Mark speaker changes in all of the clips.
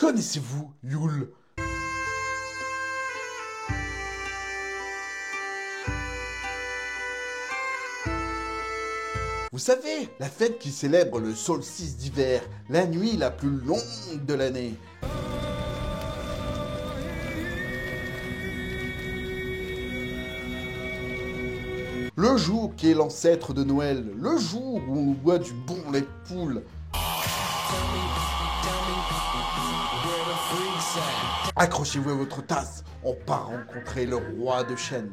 Speaker 1: Connaissez-vous Yule? Vous savez, la fête qui célèbre le solstice d'hiver, la nuit la plus longue de l'année. Le jour qui est l'ancêtre de Noël, le jour où on boit du bon lait de poule. Accrochez-vous à votre tasse, on part rencontrer le roi de chêne.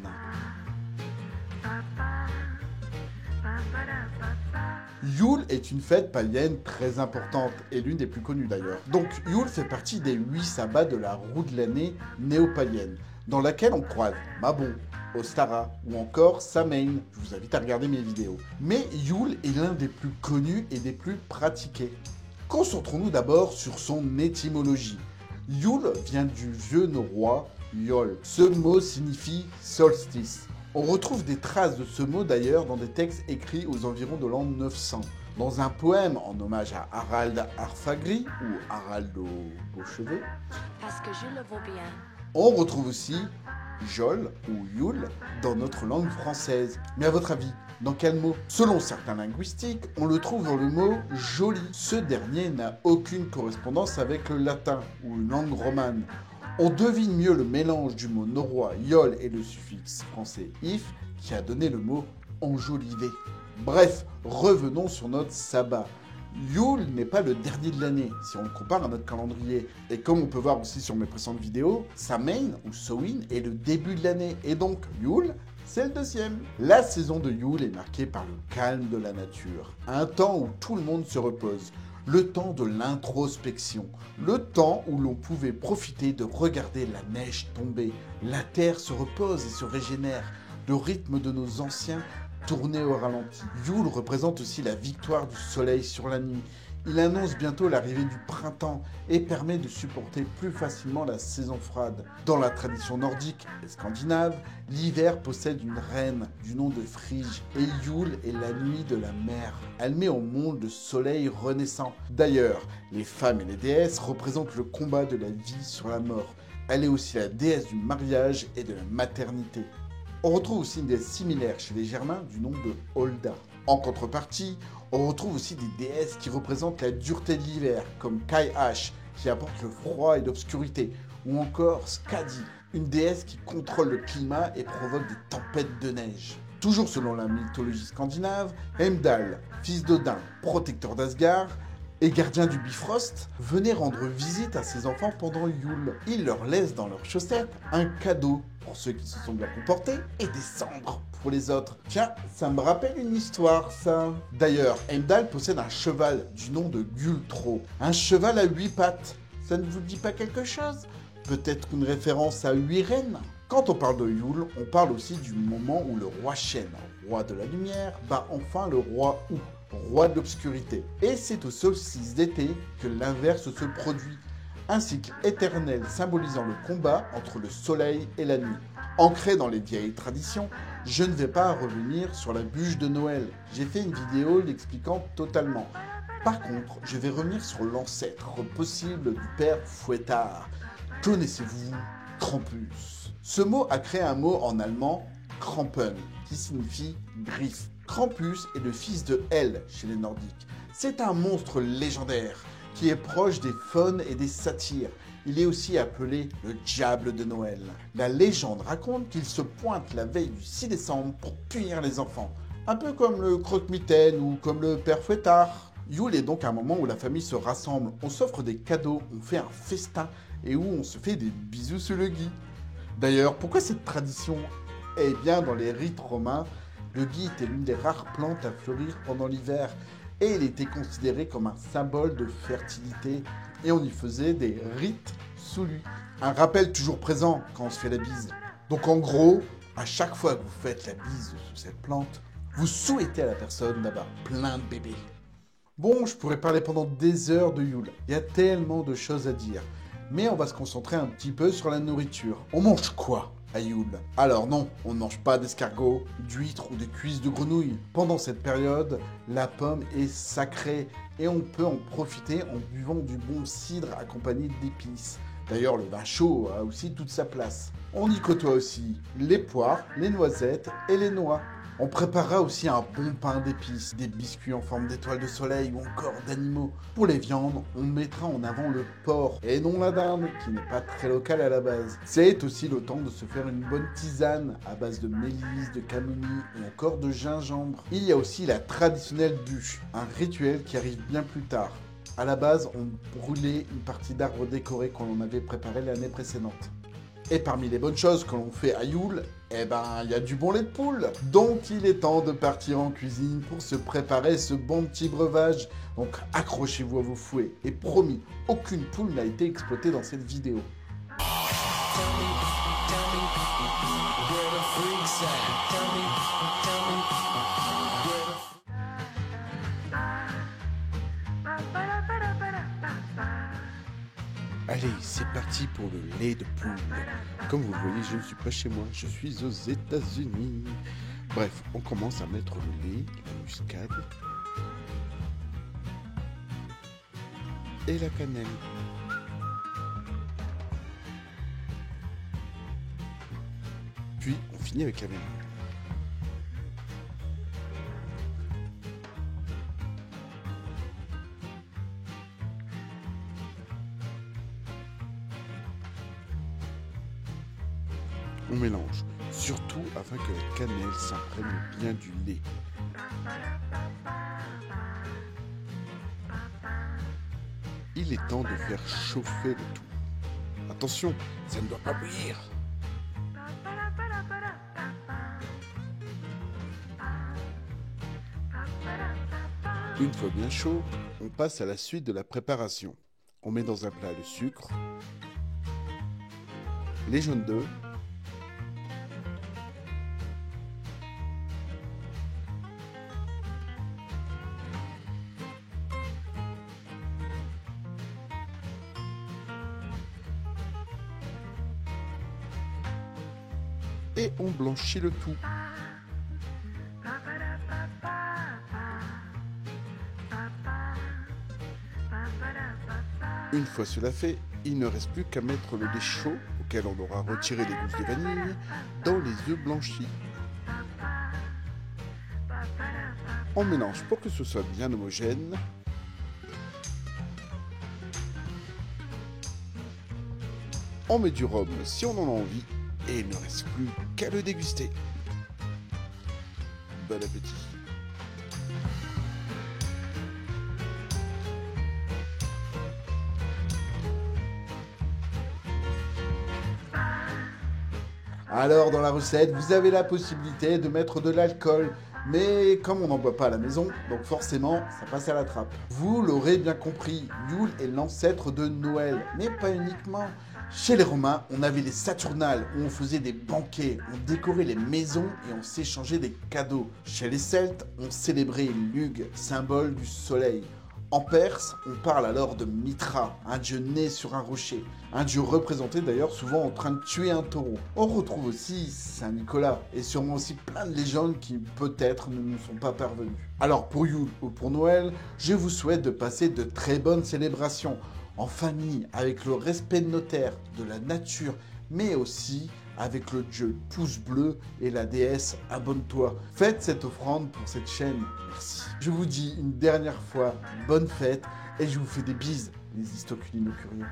Speaker 1: Yule est une fête païenne très importante et l'une des plus connues d'ailleurs. Donc Yule fait partie des 8 sabbats de la roue de l'année néo-païenne, dans laquelle on croise Mabon, Ostara ou encore Samhain. Je vous invite à regarder mes vidéos. Mais Yule est l'un des plus connus et des plus pratiqués. Concentrons-nous d'abord sur son étymologie. Yule vient du vieux norrois Yol. Ce mot signifie solstice. On retrouve des traces de ce mot d'ailleurs dans des textes écrits aux environs de l'an 900. Dans un poème en hommage à Harald Harfagri ou Harald aux beaux cheveux,
Speaker 2: Parce que je le vaux bien.
Speaker 1: on retrouve aussi Jol ou Yule dans notre langue française. Mais à votre avis, dans quel mot? Selon certains linguistiques, on le trouve dans le mot joli. Ce dernier n'a aucune correspondance avec le latin ou une langue romane. On devine mieux le mélange du mot norrois yol et le suffixe français if qui a donné le mot enjolivé. Bref, revenons sur notre sabbat. Yule n'est pas le dernier de l'année, si on le compare à notre calendrier. Et comme on peut voir aussi sur mes précédentes vidéos, Samhain ou Samhain est le début de l'année, et donc Yule, c'est le deuxième. La saison de Yule est marquée par le calme de la nature, un temps où tout le monde se repose, le temps de l'introspection, le temps où l'on pouvait profiter de regarder la neige tomber, la terre se repose et se régénère, le rythme de nos anciens tourner au ralenti. Yule représente aussi la victoire du soleil sur la nuit. Il annonce bientôt l'arrivée du printemps et permet de supporter plus facilement la saison froide. Dans la tradition nordique et scandinave, l'hiver possède une reine du nom de Frigg et Yule est la nuit de la mer. Elle met au monde le soleil renaissant. D'ailleurs, les femmes et les déesses représentent le combat de la vie sur la mort. Elle est aussi la déesse du mariage et de la maternité. On retrouve aussi une déesse similaire chez les Germains du nom de Holda. En contrepartie, on retrouve aussi des déesses qui représentent la dureté de l'hiver, comme Kai-Ash, qui apporte le froid et l'obscurité, ou encore Skadi, une déesse qui contrôle le climat et provoque des tempêtes de neige. Toujours selon la mythologie scandinave, Heimdall, fils d'Odin, protecteur d'Asgard, et gardien du Bifrost, venait rendre visite à ses enfants pendant Yule. Il leur laisse dans leurs chaussettes un cadeau pour ceux qui se sont bien comportés et des cendres pour les autres. Tiens, ça me rappelle une histoire, ça. D'ailleurs, Heimdall possède un cheval du nom de Gultro, un cheval à 8 pattes. Ça ne vous dit pas quelque chose? Peut-être une référence à 8 reines? Quand on parle de Yule, on parle aussi du moment où le roi Chêne, roi de la lumière, bat enfin le roi Ou, roi de l'obscurité. Et c'est au solstice d'été que l'inverse se produit, un cycle éternel symbolisant le combat entre le soleil et la nuit. Ancré dans les vieilles traditions, je ne vais pas revenir sur la bûche de Noël. J'ai fait une vidéo l'expliquant totalement. Par contre, je vais revenir sur l'ancêtre possible du père Fouettard. Connaissez-vous Krampus? Ce mot a créé un mot en allemand, Krampen, qui signifie griffe. Krampus est le fils de Hel chez les Nordiques. C'est un monstre légendaire qui est proche des faunes et des satyres. Il est aussi appelé le diable de Noël. La légende raconte qu'il se pointe la veille du 6 décembre pour punir les enfants. Un peu comme le croque-mitaine ou comme le père Fouettard. Yule est donc un moment où la famille se rassemble, on s'offre des cadeaux, on fait un festin et où on se fait des bisous sur le gui. D'ailleurs, pourquoi cette tradition? Eh bien, dans les rites romains, le gui était l'une des rares plantes à fleurir pendant l'hiver et il était considéré comme un symbole de fertilité et on y faisait des rites sous lui. Un rappel toujours présent quand on se fait la bise. Donc en gros, à chaque fois que vous faites la bise sous cette plante, vous souhaitez à la personne d'avoir plein de bébés. Bon, je pourrais parler pendant des heures de Yule. Il y a tellement de choses à dire. Mais on va se concentrer un petit peu sur la nourriture. On mange quoi à Yule. Alors non, on ne mange pas d'escargots, d'huîtres ou des cuisses de grenouille. Pendant cette période, la pomme est sacrée et on peut en profiter en buvant du bon cidre accompagné d'épices. D'ailleurs, le vin chaud a aussi toute sa place. On y côtoie aussi les poires, les noisettes et les noix. On préparera aussi un bon pain d'épices, des biscuits en forme d'étoiles de soleil ou encore d'animaux. Pour les viandes, on mettra en avant le porc et non la dinde, qui n'est pas très locale à la base. C'est aussi le temps de se faire une bonne tisane à base de mélisse, de camomille ou encore de gingembre. Il y a aussi la traditionnelle bûche, un rituel qui arrive bien plus tard. À la base, on brûlait une partie d'arbre décoré qu'on en avait préparé l'année précédente. Et parmi les bonnes choses que l'on fait à Yule, eh ben, il y a du bon lait de poule. Donc, il est temps de partir en cuisine pour se préparer ce bon petit breuvage. Donc, accrochez-vous à vos fouets. Et promis, aucune poule n'a été exploitée dans cette vidéo. Allez, c'est parti pour le lait de poule. Comme vous le voyez, je ne suis pas chez moi, je suis aux États-Unis. Bref, on commence à mettre le lait, la muscade et la cannelle. Puis, on finit avec la vanille. On mélange, surtout afin que la cannelle s'imprègne bien du lait. Il est temps de faire chauffer le tout. Attention, ça ne doit pas bouillir. Une fois bien chaud, on passe à la suite de la préparation. On met dans un plat le sucre, les jaunes d'œufs, et on blanchit le tout. Une fois cela fait, il ne reste plus qu'à mettre le lait chaud, auquel on aura retiré les gousses de vanille, dans les œufs blanchis. On mélange pour que ce soit bien homogène. On met du rhum si on en a envie. Et il ne reste plus qu'à le déguster. Bon appétit. Alors, dans la recette, vous avez la possibilité de mettre de l'alcool. Mais comme on n'en boit pas à la maison, donc forcément, ça passe à la trappe. Vous l'aurez bien compris, Yule est l'ancêtre de Noël, mais pas uniquement. Chez les Romains, on avait les Saturnales, où on faisait des banquets, on décorait les maisons et on s'échangeait des cadeaux. Chez les Celtes, on célébrait Lugh, symbole du soleil. En Perse, on parle alors de Mitra, un dieu né sur un rocher. Un dieu représenté d'ailleurs souvent en train de tuer un taureau. On retrouve aussi Saint-Nicolas, et sûrement aussi plein de légendes qui peut-être ne nous sont pas parvenues. Alors pour Yule ou pour Noël, je vous souhaite de passer de très bonnes célébrations, en famille, avec le respect de nos terres, de la nature, mais aussi avec le dieu pouce bleu et la déesse abonne-toi. Faites cette offrande pour cette chaîne. Merci. Je vous dis une dernière fois, bonne fête, et je vous fais des bises, les histoculino curieux.